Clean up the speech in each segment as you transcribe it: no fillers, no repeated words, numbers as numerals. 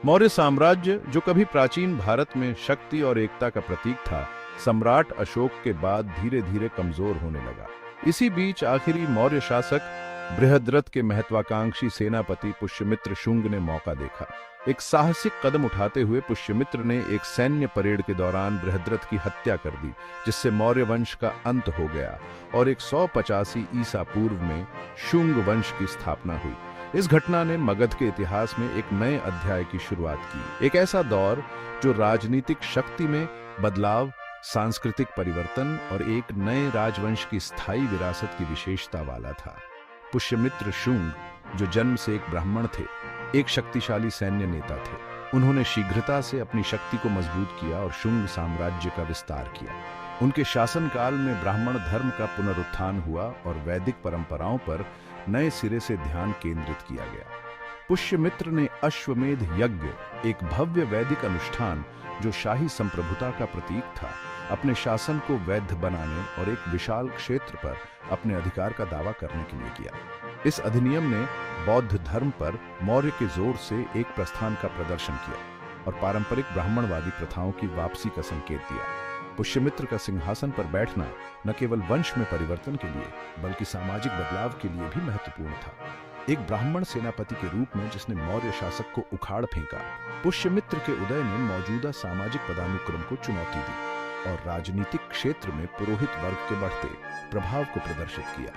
मौर्य साम्राज्य, जो कभी प्राचीन भारत में शक्ति और एकता का प्रतीक था, सम्राट अशोक के बाद धीरे धीरे कमजोर होने लगा। इसी बीच आखिरी मौर्य शासक बृहद्रथ के महत्वाकांक्षी सेनापति पुष्यमित्र शुंग ने मौका देखा। एक साहसिक कदम उठाते हुए पुष्यमित्र ने एक सैन्य परेड के दौरान बृहद्रथ की हत्या कर दी, जिससे मौर्य वंश का अंत हो गया और 185 ईसा पूर्व में शुंग वंश की स्थापना हुई। इस घटना ने मगध के इतिहास में एक नए अध्याय की शुरुआत की, एक ऐसा दौर जो राजनीतिक शक्ति में बदलाव, सांस्कृतिक परिवर्तन और एक नए राजवंश की स्थायी विरासत की विशेषता वाला था। पुष्यमित्र शुंग, जो जन्म से एक ब्राह्मण थे, एक शक्तिशाली सैन्य नेता थे। उन्होंने शीघ्रता से अपनी शक्ति को मजबूत किया और शुंग साम्राज्य का विस्तार किया। उनके शासनकाल में ब्राह्मण धर्म का पुनरुत्थान हुआ और वैदिक परंपराओं पर नए सिरे से ध्यान केंद्रित किया गया। पुष्यमित्र ने अश्वमेध यज्ञ, एक भव्य वैदिक अनुष्ठान जो शाही संप्रभुता का प्रतीक था, अपने शासन को वैध बनाने और एक विशाल क्षेत्र पर अपने अधिकार का दावा करने के लिए किया। इस अधिनियम ने बौद्ध धर्म पर मौर्य के जोर से एक प्रस्थान का प्रदर्शन किया और पारंपरिक ब्राह्मणवादी प्रथाओं की वापसी का संकेत दिया। पुष्यमित्र का सिंहासन पर बैठना न केवल वंश में परिवर्तन के लिए बल्कि सामाजिक बदलाव के लिए भी महत्वपूर्ण था। एक ब्राह्मण सेनापति के रूप में जिसने मौर्य शासक को उखाड़ फेंका, पुष्यमित्र के उदय ने मौजूदा सामाजिक पदानुक्रम को चुनौती दी और राजनीतिक क्षेत्र में पुरोहित वर्ग के बढ़ते प्रभाव को प्रदर्शित किया।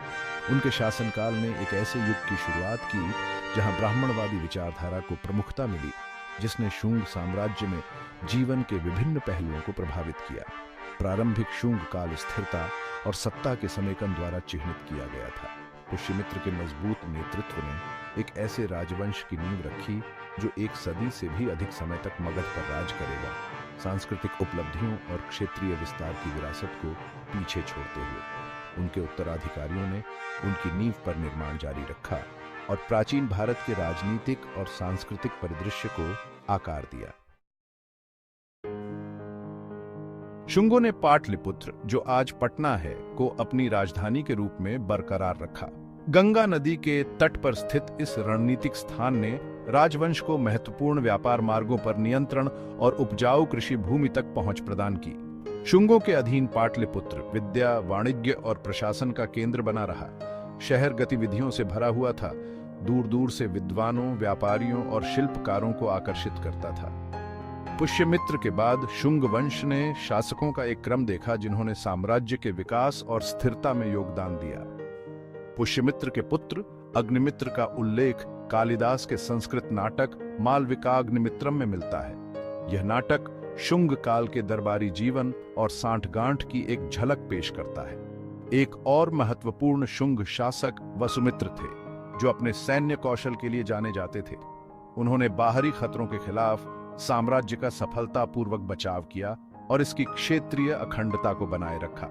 उनके शासनकाल में एक ऐसे युग की शुरुआत की जहां ब्राह्मणवादी विचारधारा को प्रमुखता मिली, जिसने शुंग साम्राज्य में जीवन के विभिन्न पहलुओं को प्रभावित किया। प्रारंभिक शुंग काल स्थिरता और सत्ता के समेकन द्वारा चिह्नित किया गया था। पुष्यमित्र के मजबूत नेतृत्व ने एक ऐसे राजवंश की नींव रखी जो एक सदी से भी अधिक समय तक मगध पर राज करेगा, सांस्कृतिक उपलब्धियों और क्षेत्रीय विस्तार की विरासत को पीछे छोड़ते हुए। उनके उत्तराधिकारियों ने उनकी नींव पर निर्माण जारी रखा और प्राचीन भारत के राजनीतिक और सांस्कृतिक परिदृश्य को आकार दिया। शुंगों ने पाटलिपुत्र, जो आज पटना है, को अपनी राजधानी के रूप में बरकरार रखा। गंगा नदी के तट पर स्थित इस रणनीतिक स्थान ने राजवंश को महत्वपूर्ण व्यापार मार्गों पर नियंत्रण और उपजाऊ कृषि भूमि तक पहुंच प्रदान की। शुंगों के अधीन पाटलिपुत्र विद्या, वाणिज्य और प्रशासन का केंद्र बना रहा। शहर गतिविधियों से भरा हुआ था, दूर दूर से विद्वानों, व्यापारियों और शिल्पकारों को आकर्षित करता था। पुष्यमित्र के बाद शुंग वंश ने शासकों का एक क्रम देखा जिन्होंने साम्राज्य के विकास और स्थिरता में योगदान दिया। पुष्यमित्र के पुत्र अग्निमित्र का उल्लेख कालिदास के संस्कृत नाटक मालविकाग्निमित्रम में मिलता है। यह नाटक शुंग काल के दरबारी जीवन और सांठगांठ की एक झलक पेश करता है। एक और महत्वपूर्ण शुंग शासक वसुमित्र थे, जो अपने सैन्य कौशल के लिए जाने जाते थे। उन्होंने बाहरी खतरों के खिलाफ साम्राज्य का सफलतापूर्वक बचाव किया और इसकी क्षेत्रीय अखंडता को बनाए रखा।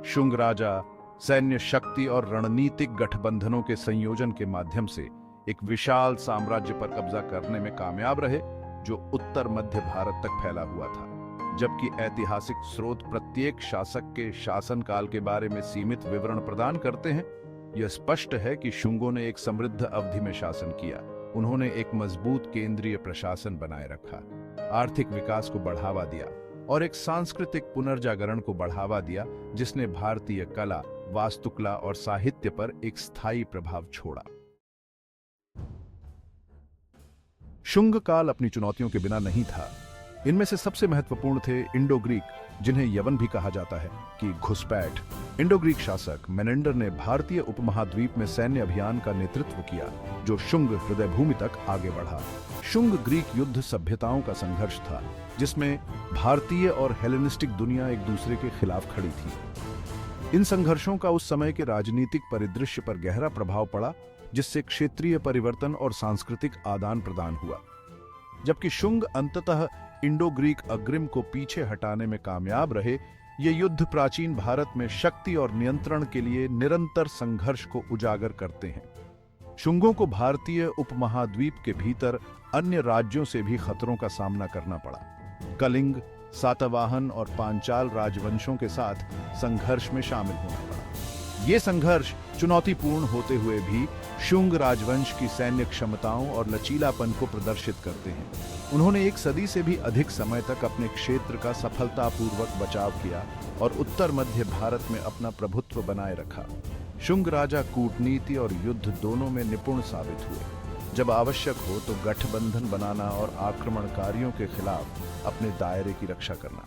शुंग राजा सैन्य शक्ति और रणनीतिक गठबंधनों के संयोजन के माध्यम से एक विशाल साम्राज्य पर कब्जा करने में कामयाब रहे, जो उत्तर मध्य भारत तक फैला हुआ था। जबकि ऐतिहासिक स्रोत प्रत्येक शासक के शासनकाल के बारे में सीमित विवरण प्रदान करते हैं, यह स्पष्ट है कि शुंगों ने एक समृद्ध अवधि में शासन किया। उन्होंने एक मजबूत केंद्रीय प्रशासन बनाए रखा, आर्थिक विकास को बढ़ावा दिया और एक सांस्कृतिक पुनर्जागरण को बढ़ावा दिया, जिसने भारतीय कला, वास्तुकला और साहित्य पर एक स्थायी प्रभाव छोड़ा। शुंग काल अपनी चुनौतियों के बिना नहीं था। इनमें से सबसे महत्वपूर्ण थे इंडो ग्रीक, जिन्हें यवन भी कहा जाता है, कि घुसपैठ। इंडो ग्रीक शासक मेनेंडर ने भारतीय उपमहाद्वीप में सैन्य अभियान का नेतृत्व किया, जो शुंग हृदय भूमि तक आगे बढ़ा। शुंग ग्रीक युद्ध सभ्यताओं का संघर्ष था, जिसमें भारतीय और हेलेनिस्टिक दुनिया एक दूसरे के खिलाफ खड़ी थी। इन संघर्षों का उस समय के राजनीतिक परिदृश्य पर गहरा प्रभाव पड़ा, जिससे क्षेत्रीय परिवर्तन और सांस्कृतिक आदान प्रदान हुआ। जबकि शुंग अंततः इंडो ग्रीक अग्रिम को पीछे हटाने में कामयाब रहे, ये युद्ध प्राचीन भारत में शक्ति और नियंत्रण के लिए निरंतर संघर्ष को उजागर करते हैं। शुंगों को भारतीय उपमहाद्वीप के भीतर अन्य राज्यों से भी खतरों का सामना करना पड़ा। कलिंग, सातवाहन और पांचाल राजवंशों के साथ संघर्ष में शामिल होना पड़ा। ये संघर्ष चुनौतीपूर्ण होते हुए भी शुंग राजवंश की सैन्य क्षमताओं और लचीलापन को प्रदर्शित करते हैं। उन्होंने एक सदी से भी अधिक समय तक अपने क्षेत्र का सफलतापूर्वक बचाव किया और उत्तर मध्य भारत में अपना प्रभुत्व बनाए रखा। शुंग राजा कूटनीति और युद्ध दोनों में निपुण साबित हुए। जब आवश्यक हो तो गठबंधन बनाना और आक्रमणकारियों के खिलाफ अपने दायरे की रक्षा करना।